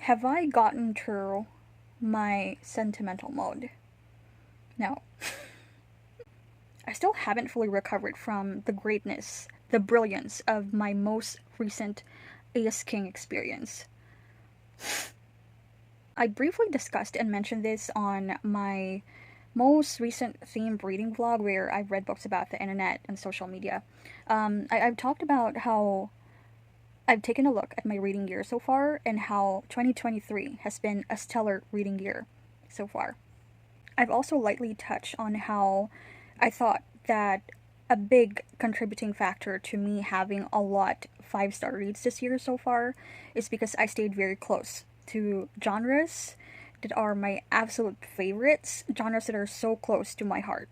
Have I gotten through my sentimental mode? No. I still haven't fully recovered from the greatness, the brilliance of my most recent Ace King experience. I briefly discussed and mentioned this on my most recent themed reading vlog where I've read books about the internet and social media. I've talked about how I've taken a look at my reading year so far and how 2023 has been a stellar reading year so far. I've also lightly touched on how I thought that a big contributing factor to me having a lot 5-star reads this year so far is because I stayed very close to genres that are my absolute favorites, genres that are so close to my heart.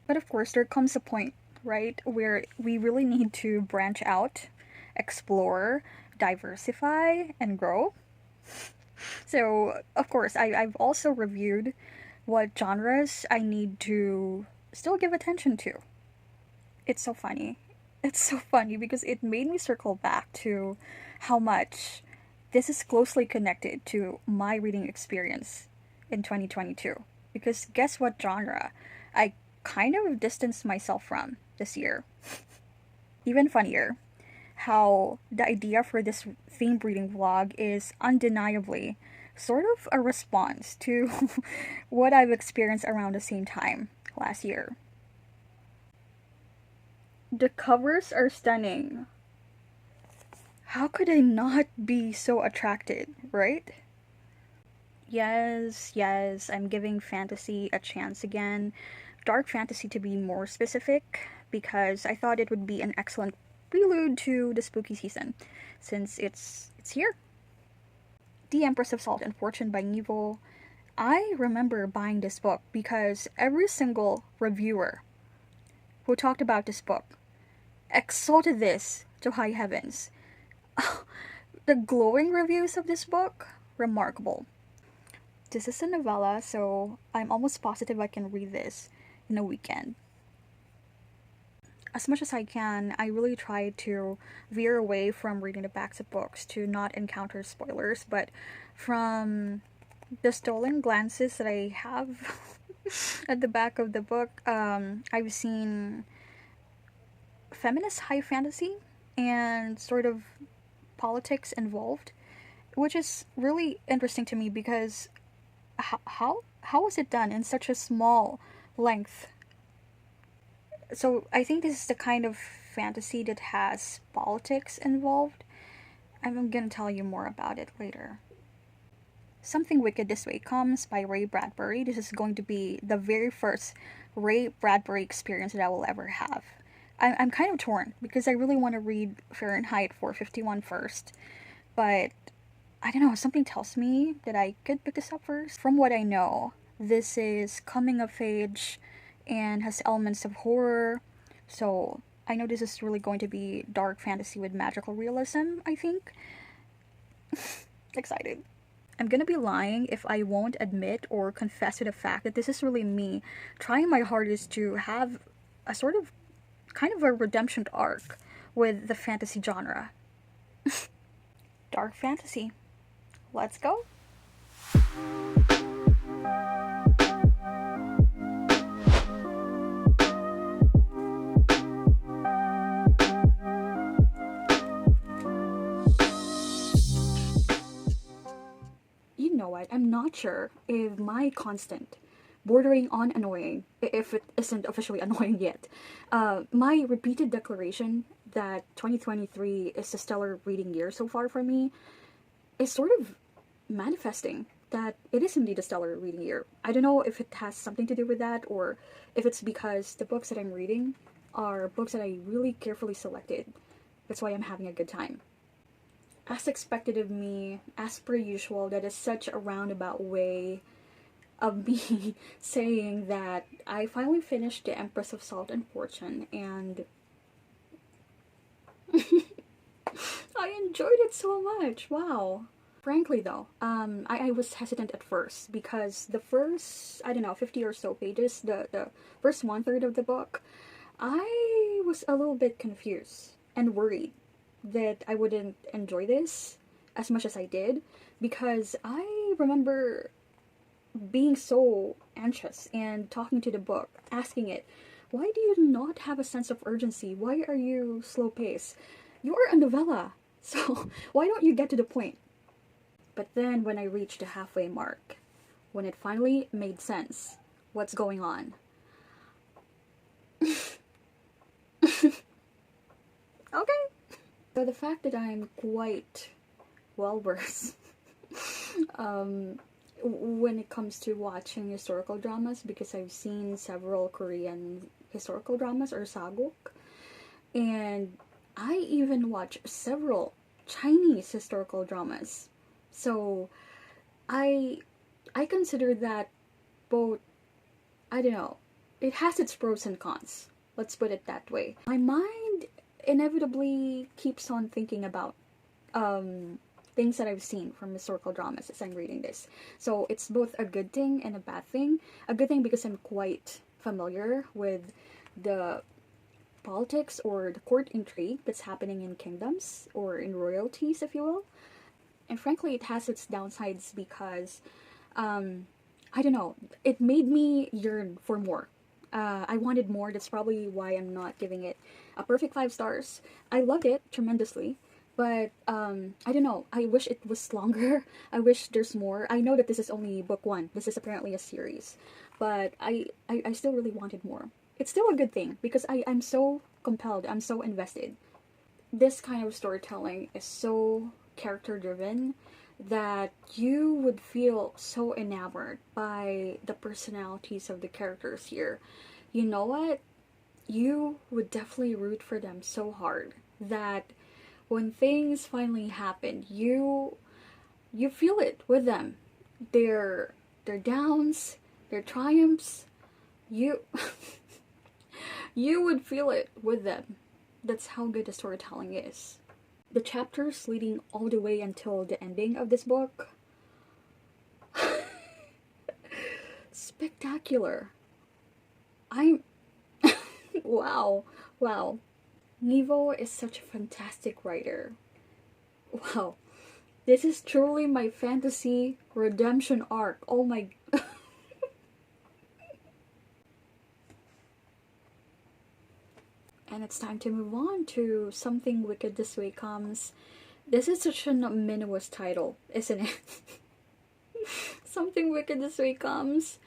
But of course, there comes a point, right, where we really need to branch out, explore, diversify, and grow. So, of course, I've also reviewed what genres I need to still give attention to. It's so funny. It's so funny because it made me circle back to how much this is closely connected to my reading experience in 2022. Because guess what genre I kind of distanced myself from this year? Even funnier, how the idea for this theme reading vlog is undeniably sort of a response to what I've experienced around the same time last year. The covers are stunning. How could I not be so attracted, right? Yes, I'm giving fantasy a chance again. Dark fantasy to be more specific, because I thought it would be an excellent prelude to the spooky season, since it's here. The Empress of Salt and Fortune by Neville. I remember buying this book because every single reviewer who talked about this book exalted this to high heavens. The glowing reviews of this book, remarkable. This is a novella, so I'm almost positive I can read this in a weekend. As much as I can, I really try to veer away from reading the backs of books to not encounter spoilers, but from the stolen glances that I have at the back of the book, I've seen feminist high fantasy and sort of politics involved, which is really interesting to me because how was it done in such a small length? So I think this is the kind of fantasy that has politics involved. I'm gonna tell you more about it later. Something Wicked This Way Comes by Ray Bradbury. This is going to be the very first Ray Bradbury experience that I will ever have. I'm kind of torn because I really want to read Fahrenheit 451 first, but I don't know, something tells me that I could pick this up first. From what I know, this is coming of age and has elements of horror, so I know this is really going to be dark fantasy with magical realism, I think. Excited. I'm gonna be lying if I won't admit or confess to the fact that this is really me trying my hardest to have a sort of kind of a redemption arc with the fantasy genre. Dark fantasy. Let's go. You know what? I'm not sure if my constant, bordering on annoying, if it isn't officially annoying yet, my repeated declaration that 2023 is a stellar reading year so far for me is sort of manifesting that it is indeed a stellar reading year. I don't know if it has something to do with that or if it's because the books that I'm reading are books that I really carefully selected. That's why I'm having a good time. As expected of me, as per usual, that is such a roundabout way of me saying that I finally finished The Empress of Salt and Fortune, and I enjoyed it so much. Wow. Frankly though, I was hesitant at first because the first, I don't know, 50 or so pages, the first 1/3 of the book, I was a little bit confused and worried that I wouldn't enjoy this as much as I did, because I remember being so anxious and talking to the book, asking it, why do you not have a sense of urgency? Why are you slow paced? You're a novella, so why don't you get to the point? But then when I reached the halfway mark, when it finally made sense, what's going on? Okay. So the fact that I'm quite well versed when it comes to watching historical dramas, because I've seen several Korean historical dramas or saguk, and I even watch several Chinese historical dramas. So I I consider that both, I don't know, it has its pros and cons. Let's put it that way. My mind inevitably keeps on thinking about things that I've seen from historical dramas as I'm reading this. So it's both a good thing and a bad thing. A good thing because I'm quite familiar with the politics or the court intrigue that's happening in kingdoms or in royalties, if you will. And frankly, it has its downsides because, I don't know, it made me yearn for more. I wanted more. That's probably why I'm not giving it a perfect 5 stars. I loved it tremendously, but I don't know. I wish it was longer. I wish there's more. I know that this is only book one. This is apparently a series, but I still really wanted more. It's still a good thing because I'm so compelled. I'm so invested. This kind of storytelling is so character driven that you would feel so enamored by the personalities of the characters here. You know what? You would definitely root for them so hard that when things finally happen, you feel it with them. Their downs, their triumphs, you you would feel it with them. That's how good the storytelling is. The chapters leading all the way until the ending of this book, spectacular. I'm wow, wow. Nevo is such a fantastic writer. Wow. This is truly my fantasy redemption arc. Oh my. And it's time to move on to Something Wicked This Way Comes. This is such an ominous title, isn't it? Something Wicked This Way Comes.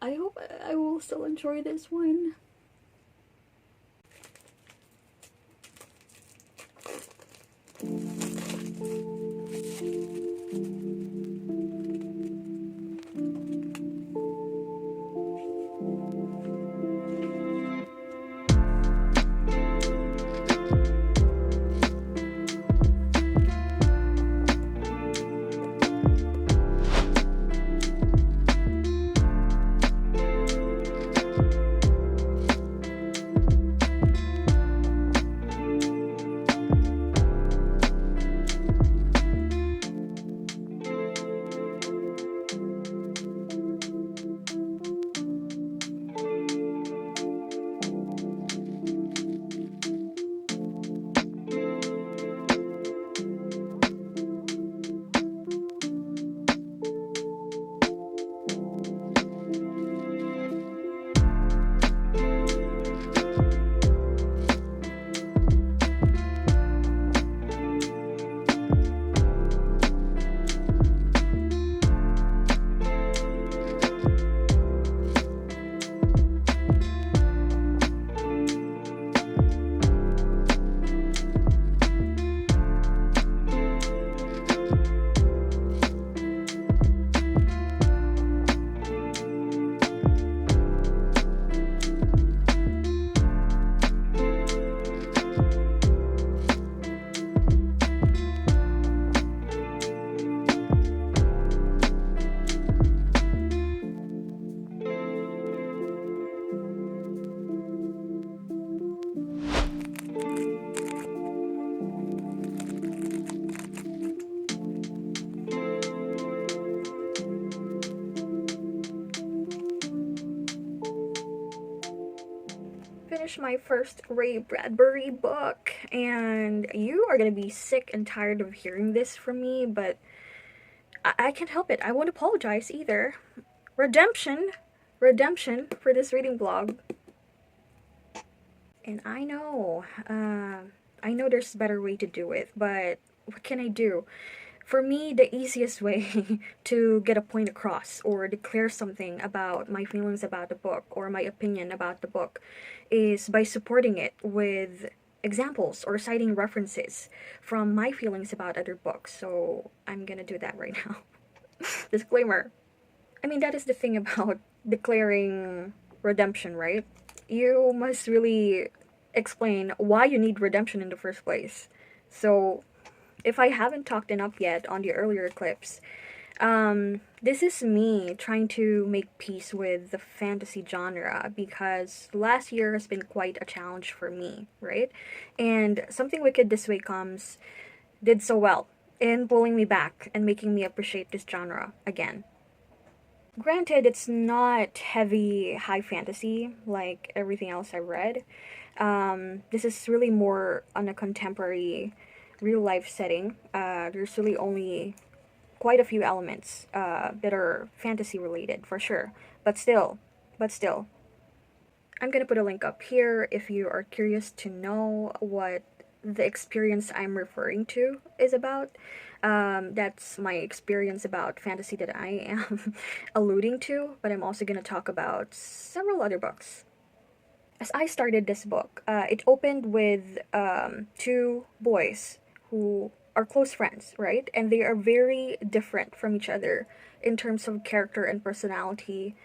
I hope I will still enjoy this one. my first Ray Bradbury book, and you are gonna be sick and tired of hearing this from me, but I can't help it. I won't apologize either. Redemption! Redemption for this reading vlog. And I know there's a better way to do it, but what can I do? For me, the easiest way to get a point across or declare something about my feelings about the book or my opinion about the book is by supporting it with examples or citing references from my feelings about other books. So I'm gonna do that right now. Disclaimer. I mean, that is the thing about declaring redemption, right? You must really explain why you need redemption in the first place. So if I haven't talked enough yet on the earlier clips, this is me trying to make peace with the fantasy genre because last year has been quite a challenge for me, right? And Something Wicked This Way Comes did so well in pulling me back and making me appreciate this genre again. Granted, it's not heavy high fantasy like everything else I read. This is really more on a contemporary real life setting. There's really only quite a few elements that are fantasy related for sure. But still, I'm gonna put a link up here if you are curious to know what the experience I'm referring to is about. That's my experience about fantasy that I am alluding to, but I'm also gonna talk about several other books. As I started this book, it opened with two boys who are close friends, right? And they are very different from each other in terms of character and personality.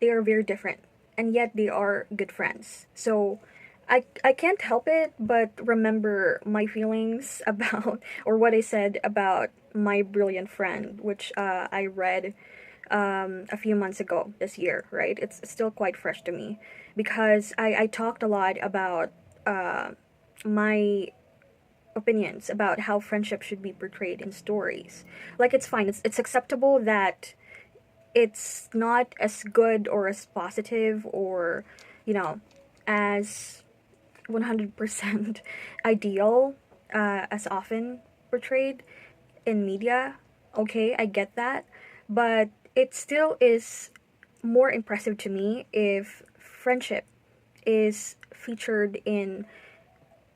They are very different, and yet they are good friends. So I can't help it but remember my feelings about, or what I said about My Brilliant Friend, which I read a few months ago this year, right? It's still quite fresh to me because I talked a lot about my opinions about how friendship should be portrayed in stories. Like, it's fine, it's acceptable that it's not as good or as positive or, you know, as 100% ideal as often portrayed in media. Okay, I get that. But it still is more impressive to me if friendship is featured in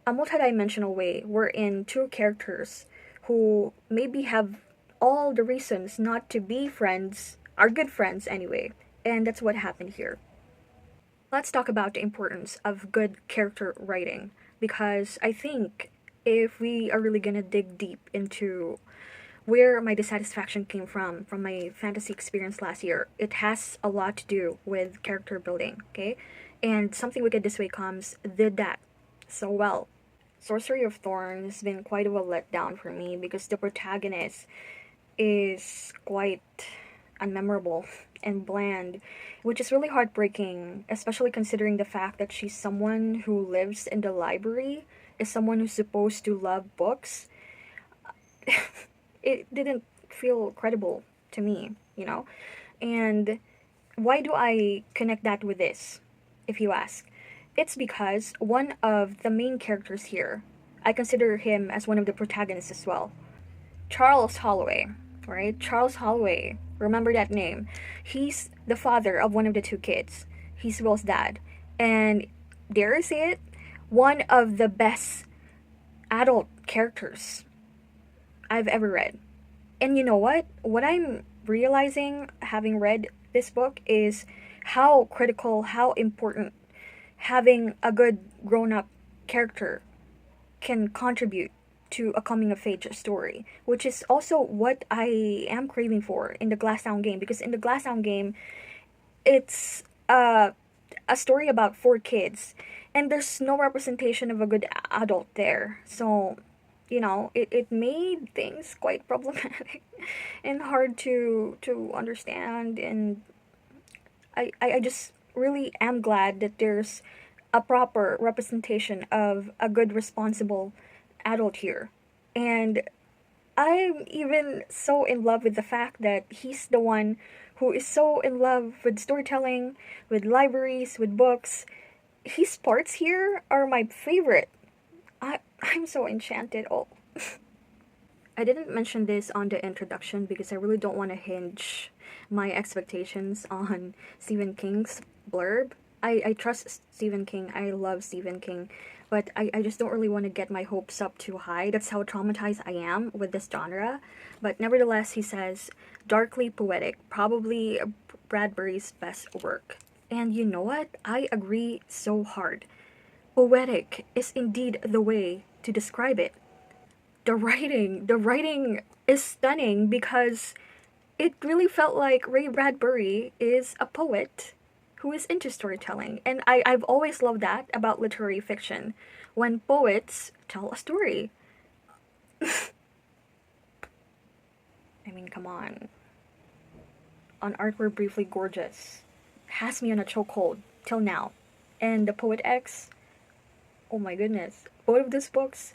a multidimensional way, wherein two characters who maybe have all the reasons not to be friends are good friends anyway. And that's what happened here. Let's talk about the importance of good character writing because I think if we are really gonna dig deep into where my dissatisfaction came from my fantasy experience last year, it has a lot to do with character building, okay? And Something Wicked This Way Comes did that so well. Sorcery of Thorns has been quite of a letdown for me because the protagonist is quite unmemorable and bland, which is really heartbreaking, especially considering the fact that she's someone who lives in the library, is someone who's supposed to love books. It didn't feel credible to me, you know? And why do I connect that with this, if you ask? It's because one of the main characters here, I consider him as one of the protagonists as well. Charles Holloway, right? Charles Holloway, remember that name. He's the father of one of the two kids. He's Will's dad. And dare I say it, one of the best adult characters I've ever read. And you know what? What I'm realizing having read this book is how critical, how important having a good grown up character can contribute to a coming of age story, which is also what I am craving for in the Glass Down game. Because in the Glass Down game, it's a story about four kids, and there's no representation of a good adult there. So, you know, it made things quite problematic and hard to understand. And I just really am glad that there's a proper representation of a good, responsible adult here. And I'm even so in love with the fact that he's the one who is so in love with storytelling, with libraries, with books. his parts here are my favorite. I'm so enchanted. Oh, I didn't mention this on the introduction because I really don't want to hinge my expectations on Stephen King's blurb. I trust Stephen King. I love Stephen King. But I just don't really want to get my hopes up too high. That's how traumatized I am with this genre. But nevertheless, he says, darkly poetic, probably Bradbury's best work. And you know what? I agree so hard. Poetic is indeed the way to describe it. The writing is stunning because it really felt like Ray Bradbury is a poet who is into storytelling. And I've always loved that about literary fiction, when poets tell a story. I mean, come on. On Art We're Briefly Gorgeous has me on a chokehold till now. And The Poet X, oh my goodness. Both of these books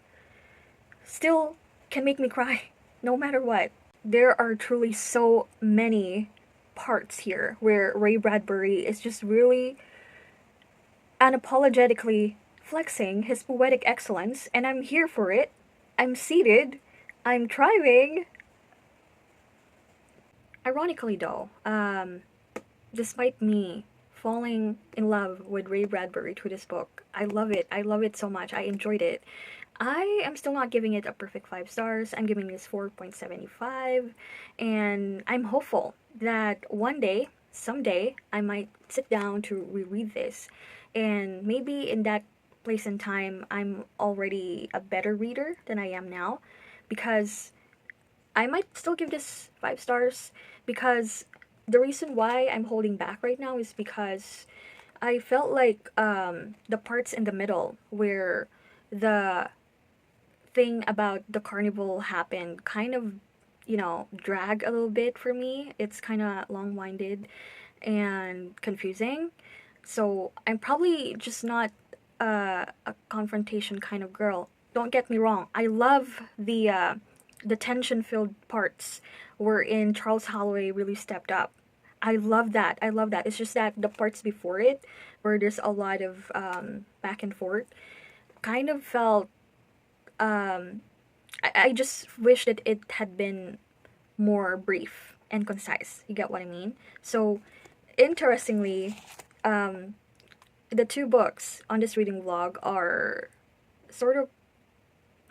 still can make me cry, no matter what. There are truly so many parts here where Ray Bradbury is just really unapologetically flexing his poetic excellence, and I'm here for it. I'm seated. I'm thriving. Ironically, though, despite me falling in love with Ray Bradbury through this book, I love it. I love it so much. I enjoyed it. I am still not giving it a perfect 5 stars. I'm giving this 4.75, and I'm hopeful that one day, someday, I might sit down to reread this, and maybe in that place and time, I'm already a better reader than I am now, because I might still give this 5 stars, because the reason why I'm holding back right now is because I felt like the parts in the middle where the thing about the carnival happened kind of, drag a little bit for me. It's kind of long-winded and confusing. So I'm probably just not a confrontation kind of girl. Don't get me wrong. I love the tension-filled parts wherein Charles Holloway really stepped up. I love that. I love that. It's just that the parts before it, where there's a lot of back and forth, kind of felt. I just wish that it had been more brief and concise. You get what I mean? So, interestingly, um, the two books on this reading vlog are sort of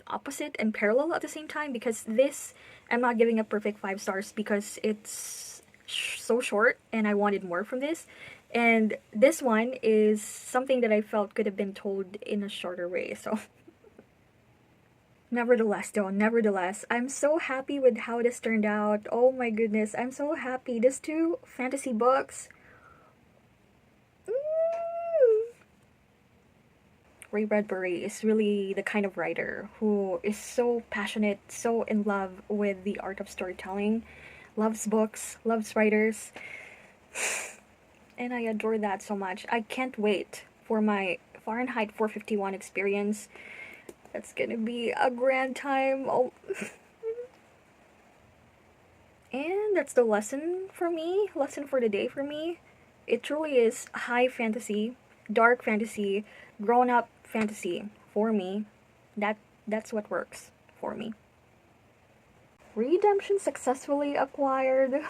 opposite and parallel at the same time, because this, I'm not giving a perfect 5 stars because it's so short and I wanted more from this. And this one is something that I felt could have been told in a shorter way. So, nevertheless, I'm so happy with how this turned out. Oh my goodness, I'm so happy. These two fantasy books. Ray Bradbury is really the kind of writer who is so passionate, so in love with the art of storytelling, loves books, loves writers, and I adore that so much. I can't wait for my Fahrenheit 451 experience. That's gonna be a grand time. Oh. And that's the lesson for me, lesson for the day for me. It truly is high fantasy, dark fantasy, grown up fantasy for me. That's what works for me. Redemption successfully acquired.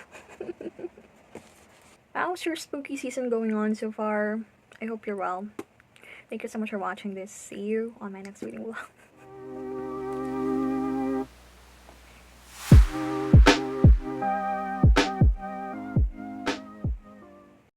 How's your spooky season going on so far? I hope you're well. Thank you so much for watching this. See you on my next reading vlog.